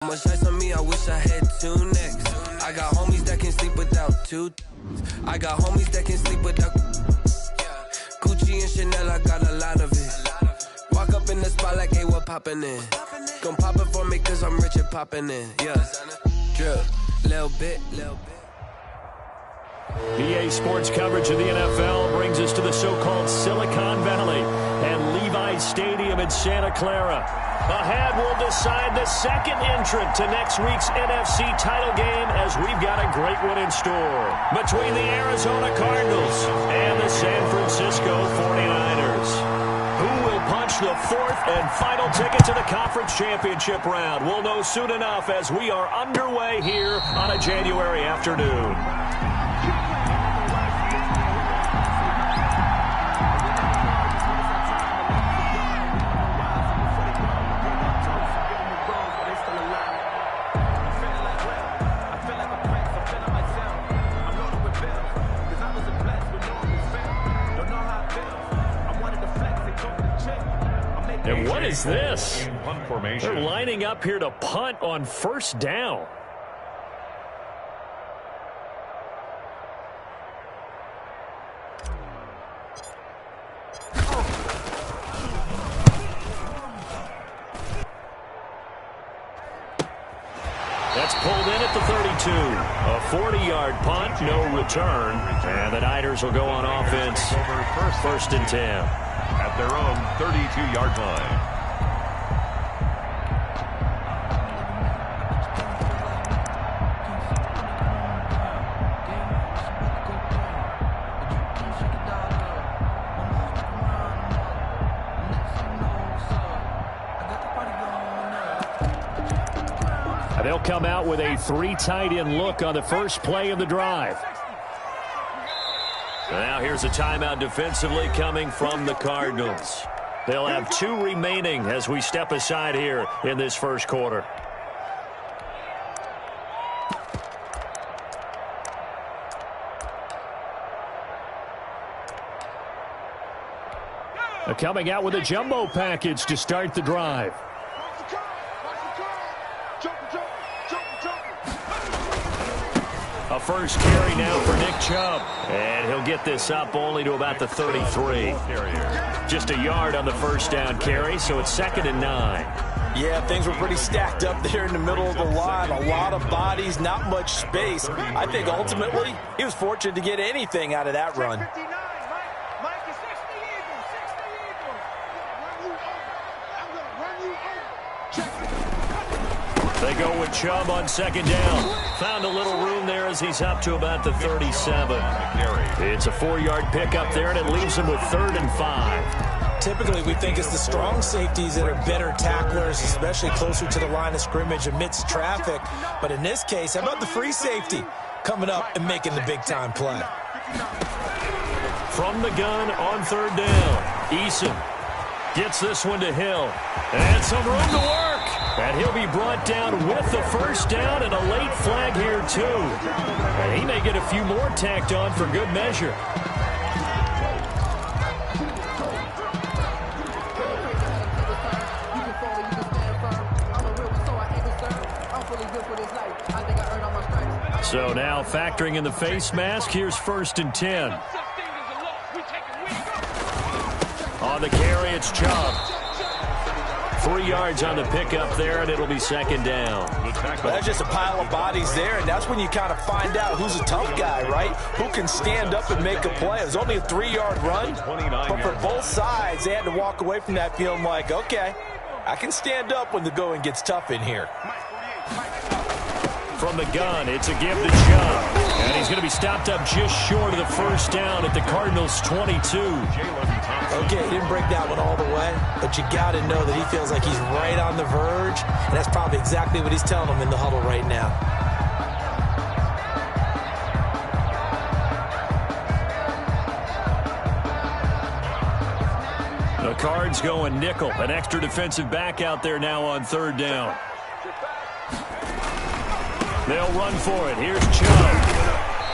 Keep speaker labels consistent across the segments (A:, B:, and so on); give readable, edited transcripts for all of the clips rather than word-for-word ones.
A: Much ice on me, I wish I had two necks. I got homies that can sleep without two. I got homies that can sleep without Gucci and Chanel, I got a lot of it. Walk up in the spot like, hey, what poppin' in? Gon' pop it for me cause I'm rich and poppin' in. Yeah, drip, little bit.
B: EA Sports coverage of the NFL brings us to the so-called Silicon Valley and Levi's Stadium in Santa Clara. Ahead will decide the second entrant to next week's NFC title game, as we've got a great one in store between the Arizona Cardinals and the San Francisco 49ers. Who will punch the fourth and final ticket to the conference championship round? We'll know soon enough as we are underway here on a January afternoon. And what is this? They're lining up here to punt on first down. That's pulled in at the 32. A 40-yard punt, no return. And the Niners will go on offense. First and 10.
C: At their own 32-yard line.
B: They'll come out with a three tight end look on the first play of the drive. Now here's a timeout defensively coming from the Cardinals. They'll have two remaining as we step aside here in this first quarter. Coming out with a jumbo package to start the drive. A first carry now for Nick Chubb. And he'll get this up only to about the 33. Just a yard on the first down carry, so it's 2nd and 9.
D: Yeah, things were pretty stacked up there in the middle of the line. A lot of bodies, not much space. I think ultimately he was fortunate to get anything out of that run.
B: They go with Chubb on second down. Found a little room there as he's up to about the 37. It's a 4-yard pickup there, and it leaves him with 3rd and 5.
D: Typically, we think it's the strong safeties that are better tacklers, especially closer to the line of scrimmage amidst traffic. But in this case, how about the free safety coming up and making the big-time play?
B: From the gun on 3rd down, Eason gets this one to Hill. And some room to work. And he'll be brought down with the first down and a late flag here, too. And he may get a few more tacked on for good measure. So now factoring in the face mask, here's 1st and 10. On the carry, it's Chubb. 3 yards on the pickup there, and it'll be 2nd down.
D: Well, that's just a pile of bodies there, and that's when you kind of find out who's a tough guy, right? Who can stand up and make a play. It was only a 3-yard run, but for both sides, they had to walk away from that feeling like, okay, I can stand up when the going gets tough in here.
B: From the gun, it's a give to Chubb. And he's going to be stopped up just short of the first down at the Cardinals' 22.
D: Okay, he didn't break that one all the way, but you got to know that he feels like he's right on the verge, and that's probably exactly what he's telling them in the huddle right now.
B: The Cards going nickel, an extra defensive back out there now on 3rd down. They'll run for it. Here's Chubb.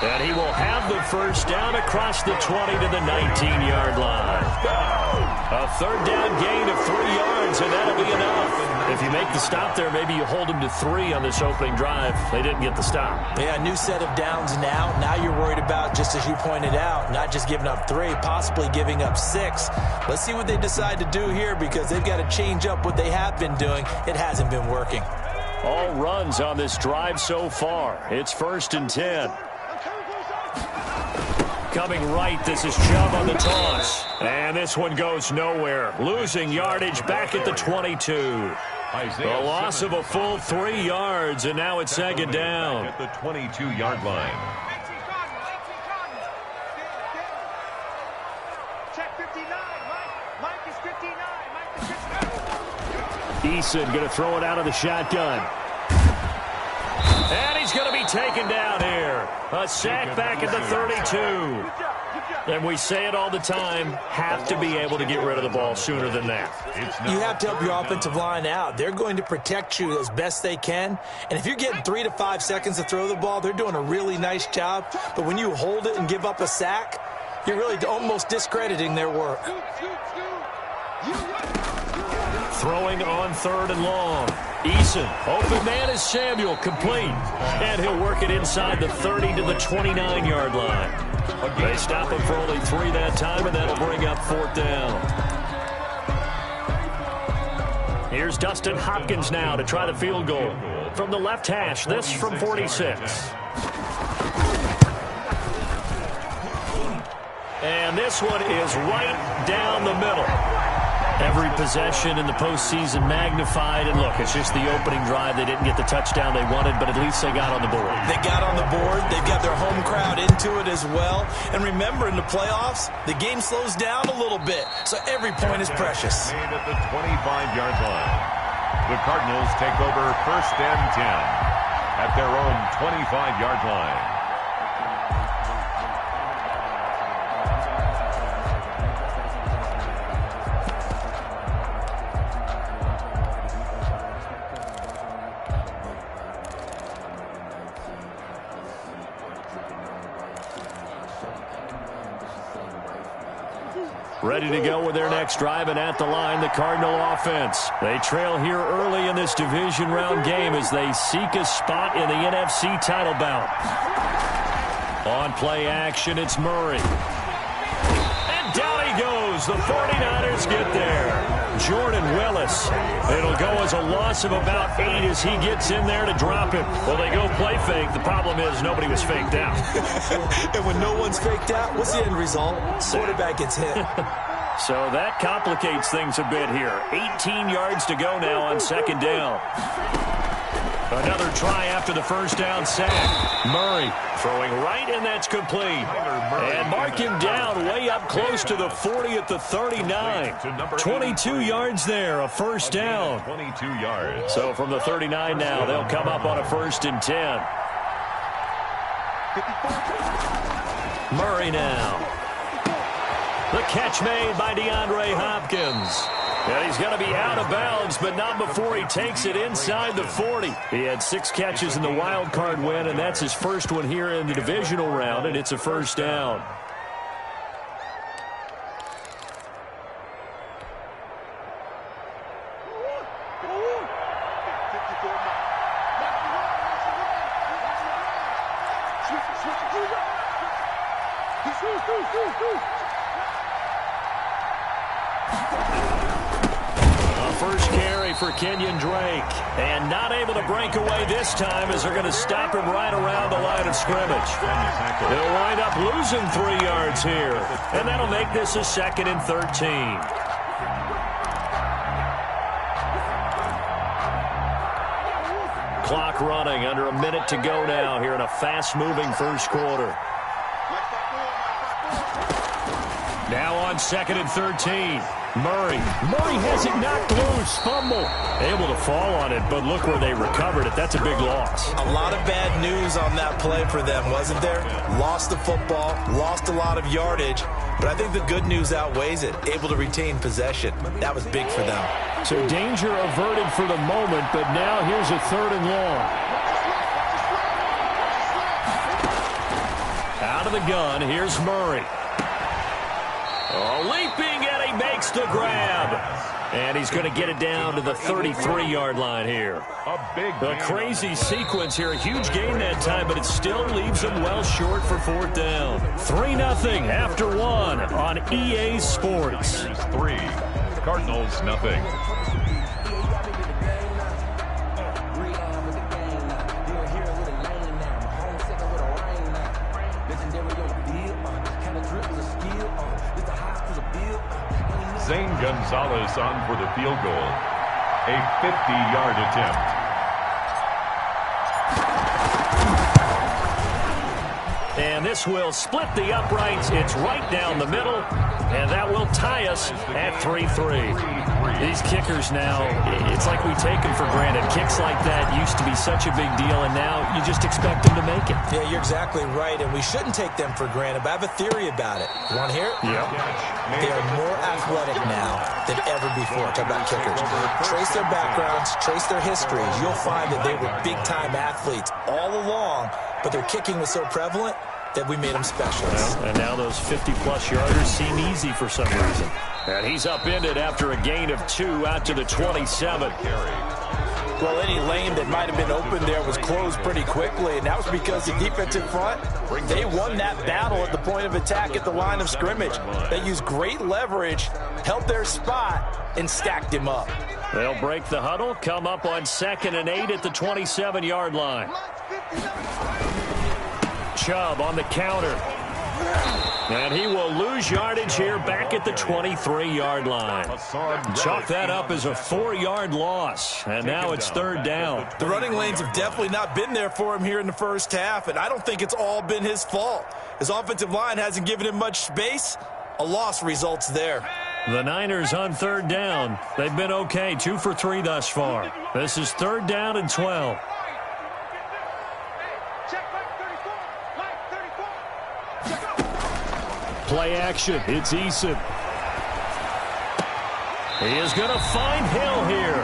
B: And he will have the first down across the 20 to the 19-yard line. A third down gain of 3 yards, and that'll be enough. If you make the stop there, maybe you hold them to 3 on this opening drive. They didn't get the stop.
D: Yeah, new set of downs now. Now you're worried about, just as you pointed out, not just giving up 3, possibly giving up 6. Let's see what they decide to do here, because they've got to change up what they have been doing. It hasn't been working.
B: All runs on this drive so far. It's 1st and 10. Coming right, this is Chubb on the toss. And this one goes nowhere. Losing yardage back at the 22. A loss of a full 3 yards, and now it's 2nd down.
C: At the 22-yard line.
E: Check 59. Mike is 59.
B: Eason going to throw it out of the shotgun. And he's going to be taken down here. A sack back at the 32. And we say it all the time, have to be able to get rid of the ball sooner than that.
D: You have to help your offensive line out. They're going to protect you as best they can. And if you're getting 3 to 5 seconds to throw the ball, they're doing a really nice job. But when you hold it and give up a sack, you're really almost discrediting their work.
B: Throwing on 3rd and long. Eason, open man is Samuel, complete. And he'll work it inside the 30 to the 29-yard line. They stop him for only 3 that time, and that'll bring up 4th down. Here's Dustin Hopkins now to try the field goal. From the left hash, this from 46. And this one is right down the middle. Every possession in the postseason magnified. And look, it's just the opening drive. They didn't get the touchdown they wanted, but at least they got on the board.
D: They got on the board. They've got their home crowd into it as well. And remember, in the playoffs, the game slows down a little bit. So every point is precious.
C: Made at the 25-yard line. The Cardinals take over 1st and 10 at their own 25-yard line.
B: Ready to go with their next drive, and at the line, the Cardinal offense. They trail here early in this division round game as they seek a spot in the NFC title bout. On play action, it's Murray. And down he goes. The 49ers get there. Jordan Willis. It'll go as a loss of about 8 as he gets in there to drop him. Well, they go play fake. The problem is nobody was faked out.
D: And when no one's faked out, what's the end result? Quarterback gets hit.
B: So that complicates things a bit here. 18 yards to go now on 2nd down. Another try after the 1st down sack. Murray throwing right, and that's complete. And mark him down way up close to the 40 at the 39. 22 yards there, a 1st down.
C: 22 yards.
B: So from the 39 now, they'll come up on a 1st and 10. Murray now. The catch made by DeAndre Hopkins. And he's going to be out of bounds, but not before he takes it inside the 40. He had 6 catches in the wild card win, and that's his first one here in the divisional round, and it's a 1st down. First carry for Kenyon Drake. And not able to break away this time as they're going to stop him right around the line of scrimmage. He'll wind up losing 3 yards here. And that'll make this a 2nd and 13. Clock running, under a minute to go now here in a fast-moving first quarter. Now on 2nd and 13. Murray has it knocked loose. Fumble. Able to fall on it, but look where they recovered it. That's a big loss.
D: A lot of bad news on that play for them, wasn't there? Lost the football, lost a lot of yardage, but I think the good news outweighs it. Able to retain possession. That was big for them.
B: So danger averted for the moment, but now here's a 3rd and long. Out of the gun, here's Murray. Oh, leaping, and makes the grab. And he's going to get it down to the 33-yard line here. A crazy sequence here. A huge gain that time, but it still leaves him well short for fourth down. 3-0 after one on EA Sports.
C: 3, Cardinals nothing. Zane Gonzalez on for the field goal. A 50-yard attempt.
B: And this will split the uprights. It's right down the middle. And that will tie us at 3-3. These kickers now, it's like we take them for granted. Kicks like that used to be such a big deal, and now you just expect them to make it.
D: Yeah, you're exactly right, and we shouldn't take them for granted, but I have a theory about it. You want to hear it?
B: Yep.
D: They are more athletic now than ever before. Talk about kickers. Trace their backgrounds, trace their histories. You'll find that they were big-time athletes all along, but their kicking was so prevalent that we made them specialists.
B: Well, and now those 50-plus yarders seem easy for some reason. And he's upended after a gain of 2 out to the 27.
D: Well, any lane that might have been open there was closed pretty quickly, and that was because the defensive front, they won that battle at the point of attack at the line of scrimmage. They used great leverage, held their spot, and stacked him up.
B: They'll break the huddle, come up on 2nd and 8 at the 27-yard line. Chubb on the counter. And he will lose yardage here back at the 23-yard line. Chalk that up as a 4-yard loss. And now it's 3rd down.
D: The running lanes have definitely not been there for him here in the first half, and I don't think it's all been his fault. His offensive line hasn't given him much space. A loss results there.
B: The Niners on 3rd down. They've been okay, 2 for 3 thus far. This is 3rd down and 12. Play action. It's Eason. He is going to find Hill here.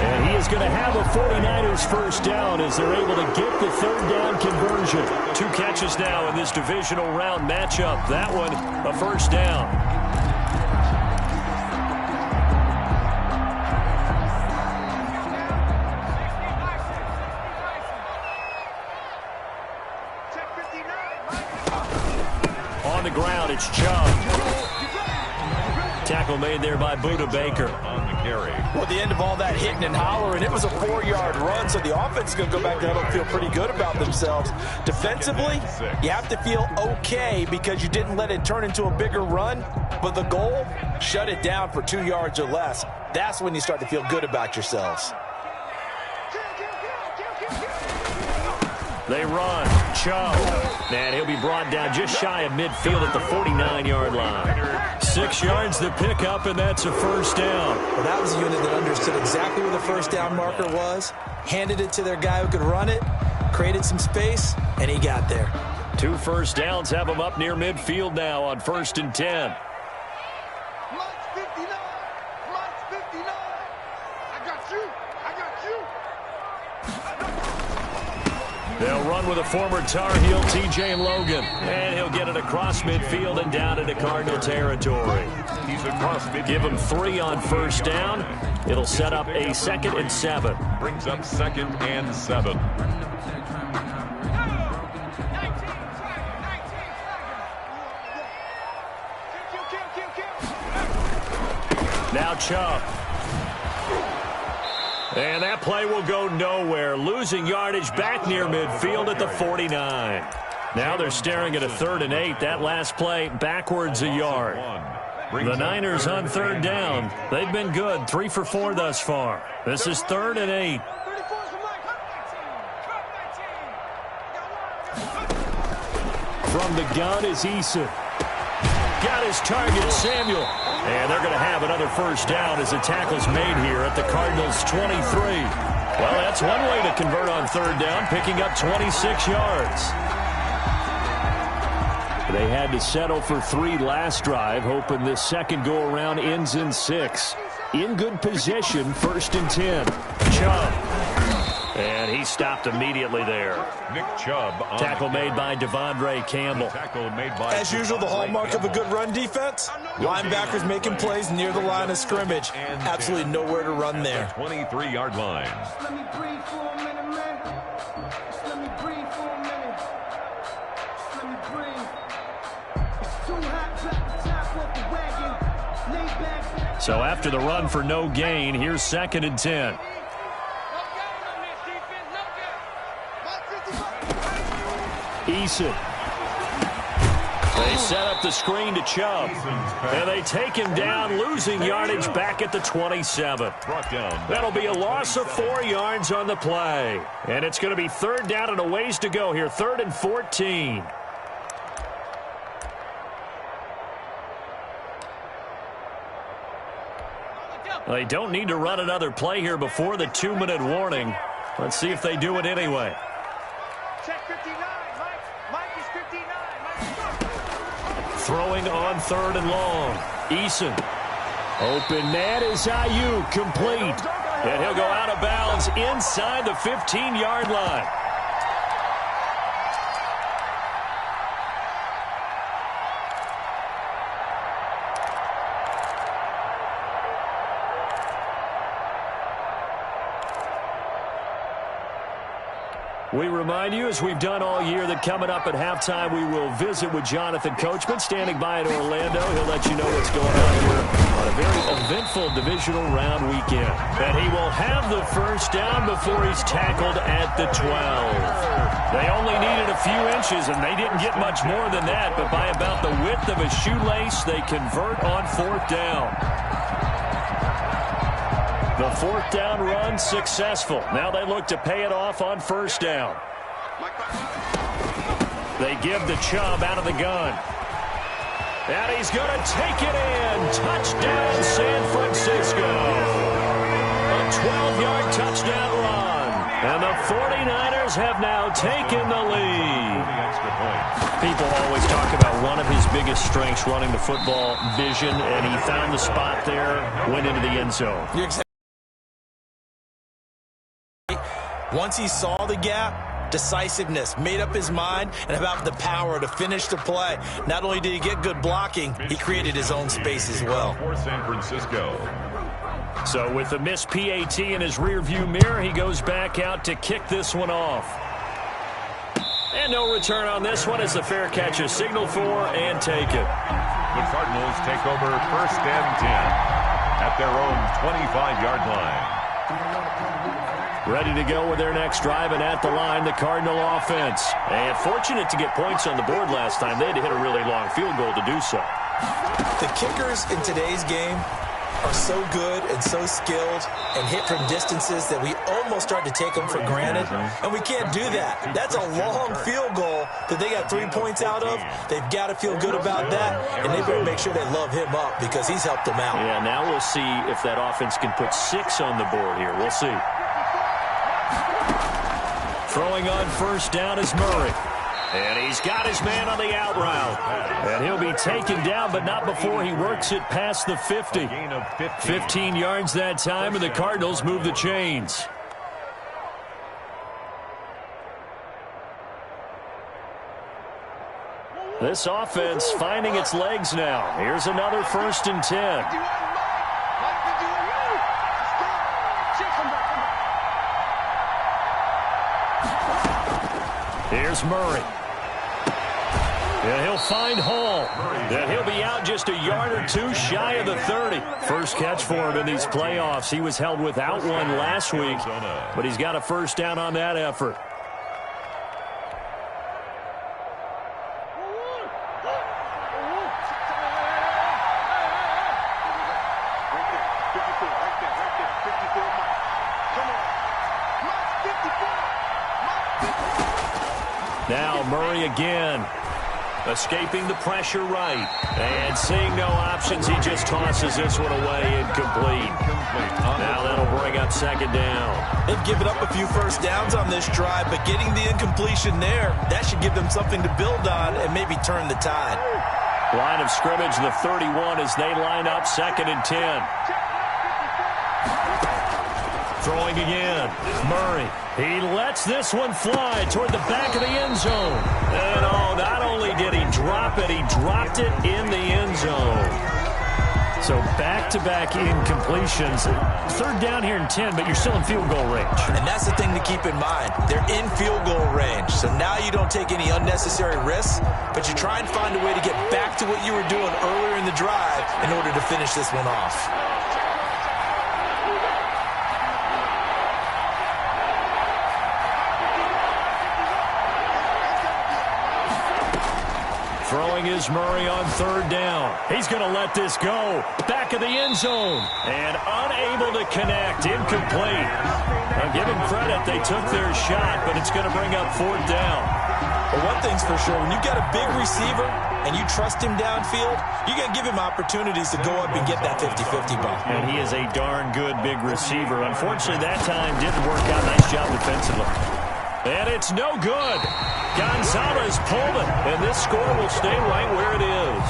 B: And he is going to have a 49ers first down as they're able to get the 3rd down conversion. 2 catches now in this divisional round matchup. That one, a first down. On the ground, it's Chubb. Tackle made there by Budda Baker.
C: On the carry.
D: Well, at the end of all that hitting and hollering, it was a 4-yard run, so the offense is going to go back there and feel pretty good about themselves. Defensively, you have to feel okay because you didn't let it turn into a bigger run, but the goal, shut it down for 2 yards or less. That's when you start to feel good about yourselves.
B: They run. Chubb. And he'll be brought down just shy of midfield at the 49-yard line. 6 yards to pick up, and that's a first down.
D: Well, that was a unit that understood exactly where the first down marker was, handed it to their guy who could run it, created some space, and he got there.
B: 2 first downs have him up near midfield now on 1st and 10. They'll run with a former Tar Heel, T.J. Logan. And he'll get it across midfield and down into Cardinal territory.
C: He's across midfield.
B: Give him 3 on first down. It'll set up a 2nd and 7.
C: Brings up 2nd and 7.
B: Now Chubb. And that play will go nowhere. Losing yardage back near midfield at the 49. Now they're staring at a 3rd and 8. That last play backwards a yard. The Niners on 3rd down. They've been good. 3 for 4 thus far. This is 3rd and 8. From the gun is Eason. Got his target, Samuel. And they're going to have another first down as the tackle's made here at the Cardinals' 23. Well, that's one way to convert on 3rd down, picking up 26 yards. They had to settle for 3 last drive, hoping this second go-around ends in 6. In good position, 1st and 10. Chubb. And he stopped immediately there.
C: Nick Chubb.
B: Tackle made by Devondre Campbell.
C: Tackle made by
D: As usual, the hallmark of a good run defense, linebackers making plays near the line of scrimmage. Absolutely nowhere to run there.
C: 23-yard line.
F: Let me breathe for a minute, man. Just let me breathe for a minute. Just let me breathe. It's too hot, drop the top off the wagon. Lay back.
B: So after the run for no gain, here's 2nd and 10. Eason. They set up the screen to Chubb. And they take him down, losing yardage back at the 27. That'll be a loss of 4 yards on the play. And it's going to be 3rd down and a ways to go here. 3rd and 14. They don't need to run another play here before the 2-minute warning. Let's see if they do it anyway.
E: Check 59. Mike is 59.
B: Throwing on 3rd and long. Eason. Open net is Ayuk, complete. And he'll go out of bounds inside the 15-yard line. We remind you, as we've done all year, that coming up at halftime, we will visit with Jonathan Coachman, standing by at Orlando. He'll let you know what's going on here on a very eventful divisional round weekend. And he will have the first down before he's tackled at the 12. They only needed a few inches, and they didn't get much more than that, but by about the width of a shoelace, they convert on 4th down. The 4th down run successful. Now they look to pay it off on 1st down. They give the Chubb out of the gun. And he's going to take it in. Touchdown, San Francisco. A 12-yard touchdown run. And the 49ers have now taken the lead. People always talk about one of his biggest strengths running the football, vision, and he found the spot there, went into the end zone.
D: Once he saw the gap, decisiveness, made up his mind, and about the power to finish the play. Not only did he get good blocking, he created his own space as well.
C: For San Francisco.
B: So with the missed PAT in his rearview mirror, he goes back out to kick this one off. And no return on this one as the fair catch is signaled for and taken.
C: The Cardinals take over 1st and 10 at their own 25-yard line.
B: Ready to go with their next drive, and at the line, the Cardinal offense. And fortunate to get points on the board last time. They had to hit a really long field goal to do so.
D: The kickers in today's game are so good and so skilled and hit from distances that we almost start to take them for granted. And we can't do that. That's a long field goal that they got 3 points out of. They've got to feel good about that, and they better make sure they love him up because he's helped them out.
B: Yeah, now we'll see if that offense can put 6 on the board here. We'll see. Throwing on 1st down is Murray. And he's got his man on the out route. And he'll be taken down, but not before he works it past the 50. 15 yards that time, and the Cardinals move the chains. This offense finding its legs now. Here's another 1st and 10. Here's Murray. And he'll find Hall. And he'll be out just a yard or two shy of the 30. First catch for him in these playoffs. He was held without one last week, but he's got a 1st down on that effort. Now Murray again, escaping the pressure right, and seeing no options, he just tosses this one away, incomplete. Now that'll bring up 2nd down.
D: They've given up a few 1st downs on this drive, but getting the incompletion there, that should give them something to build on and maybe turn the tide.
B: Line of scrimmage, the 31 as they line up 2nd and 10. Throwing again. Murray. He lets this one fly toward the back of the end zone. And not only did he drop it, he dropped it in the end zone. So back-to-back incompletions. Third down here in 10, but you're still in field goal range.
D: And that's the thing to keep in mind. They're in field goal range. So now you don't take any unnecessary risks, but you try and find a way to get back to what you were doing earlier in the drive in order to finish this one off.
B: Throwing is Murray on third down. He's going to let this go. Back of the end zone. And unable to connect. Incomplete. Now give them credit. They took their shot, but it's going to bring up fourth down.
D: Well, one thing's for sure. When you've got a big receiver and you trust him downfield, you're going to give him opportunities to go up and get that 50-50 ball.
B: And he is a darn good big receiver. Unfortunately, that time didn't work out. Nice job defensively. And it's no good. Gonzalez pulled it, and this score will stay right where it is.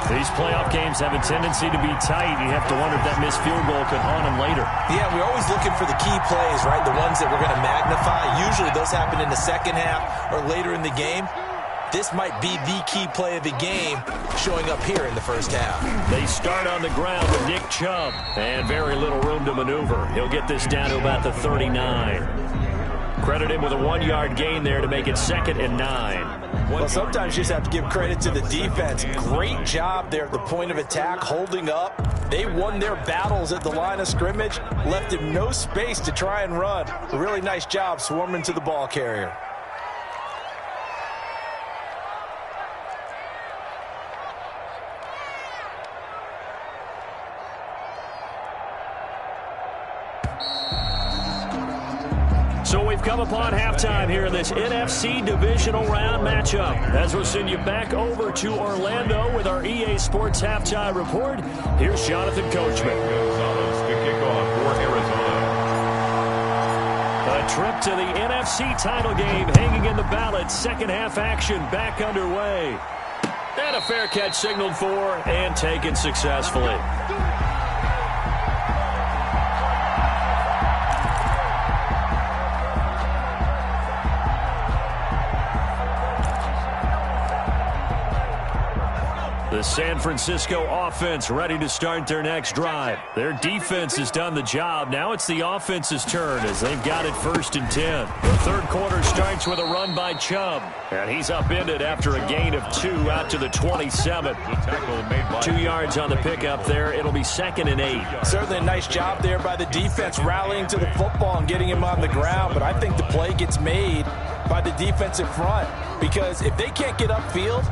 B: These playoff games have a tendency to be tight. You have to wonder if that missed field goal could haunt them later.
D: Yeah, we're always looking for the key plays, right? The ones that we're going to magnify. Usually those happen in the second half or later in the game. This might be the key play of the game showing up here in the first half.
B: They start on the ground with Nick Chubb, and very little room to maneuver. He'll get this down to about the 39. Credit him with a 1-yard gain there to make it 2nd and 9.
D: Well, sometimes you just have to give credit to the defense. Great job there at the point of attack, holding up. They won their battles at the line of scrimmage, left him no space to try and run. A really nice job swarming to the ball carrier.
B: So we've come upon halftime here in this NFC Divisional Round matchup. As we'll send you back over to Orlando with our EA Sports Halftime Report, here's Jonathan Coachman.
C: Gonzalez to kick off for Arizona.
B: A trip to the NFC title game hanging in the balance. Second half action back underway. And a fair catch signaled for and taken successfully. The San Francisco offense ready to start their next drive. Their defense has done the job. Now it's the offense's turn as they've got it 1st and 10. The third quarter starts with a run by Chubb. And he's upended after a gain of 2 out to the 27. 2 yards on the pickup there. It'll be 2nd and 8.
D: Certainly a nice job there by the defense rallying to the football and getting him on the ground. But I think the play gets made by the defensive front because if they can't get upfield,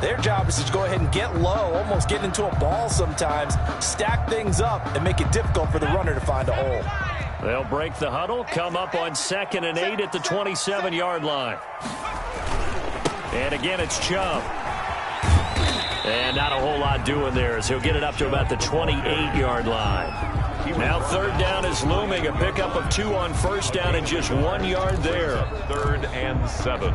D: their job is to go ahead and get low, almost get into a ball sometimes, stack things up, and make it difficult for the runner to find a hole.
B: They'll break the huddle, come up on 2nd and 8 at the 27-yard line. And again, it's Chubb. And not a whole lot doing there as he'll get it up to about the 28-yard line. Now 3rd down is looming, a pickup of 2 on 1st down and just 1 yard there.
C: 3rd and 7.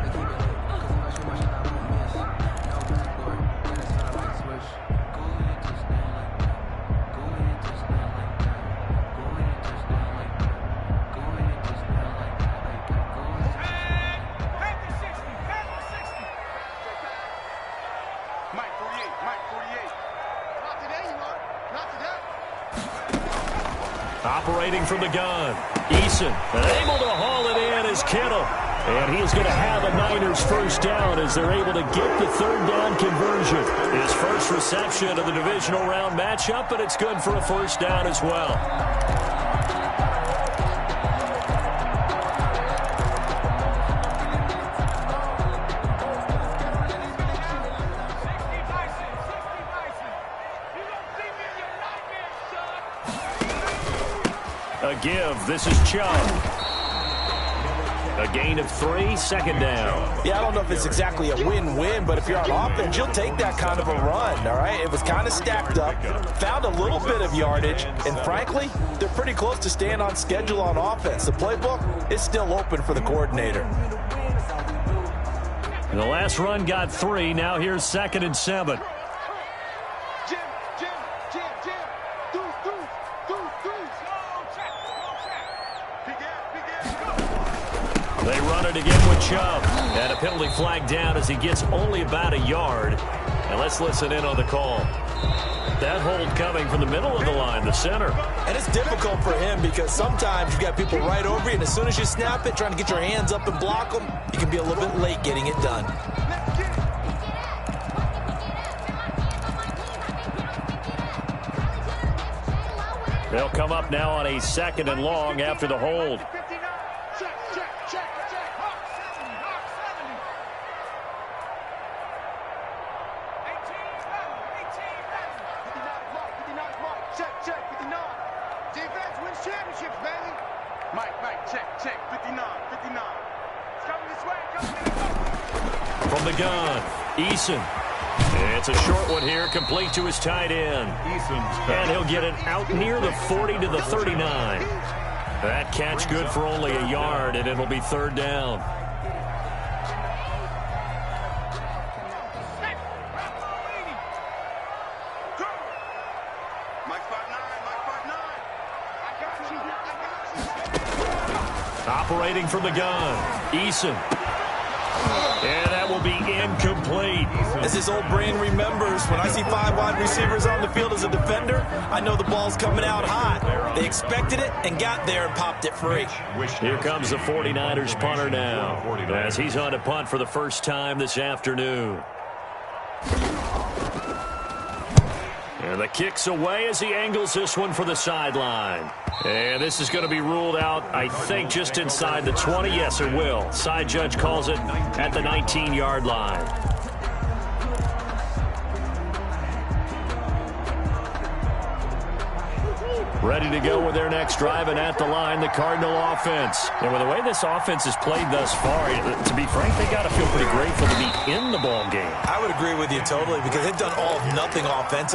B: Operating from the gun, Eason, able to haul it in is Kittle. And he is going to have a Niners 1st down as they're able to get the 3rd down conversion. His first reception of the divisional round matchup, but it's good for a 1st down as well. A give. This is Chubb. A gain of 3, 2nd down.
D: Yeah, I don't know if it's exactly a win-win, but if you're on offense, you'll take that kind of a run, all right? It was kind of stacked up, found a little bit of yardage, and frankly, they're pretty close to staying on schedule on offense. The playbook is still open for the coordinator.
B: And the last run got 3. Now here's 2nd and 7. run it again with Chubb. And a penalty flag down as he gets only about a yard. And let's listen in on the call. That hold coming from the middle of the line, the center.
D: And it's difficult for him because sometimes you've got people right over you, and as soon as you snap it, trying to get your hands up and block them, you can be a little bit late getting it done.
B: They'll come up now on a 2nd and long after the hold. From the gun, Eason. It's a short one here, complete to his tight end. And he'll get it out near the 40 to the 39. That catch good for only a yard, and it'll be 3rd down. Operating from the gun, Eason. And that will be incomplete.
D: As his old brain remembers, when I see 5 wide receivers on the field as a defender, I know the ball's coming out hot. They expected it and got there and popped it free.
B: Here comes the 49ers punter now, as he's on to punt for the first time this afternoon. And the kick's away as he angles this one for the sideline. And this is going to be ruled out, I think, just inside the 20. Yes, it will. Side judge calls it at the 19-yard line. Ready to go with their next drive, and at the line, the Cardinal offense. And with the way this offense has played thus far, to be frank, they got to feel pretty grateful to be in the ball game.
D: I would agree with you totally because they've done all of nothing offensively.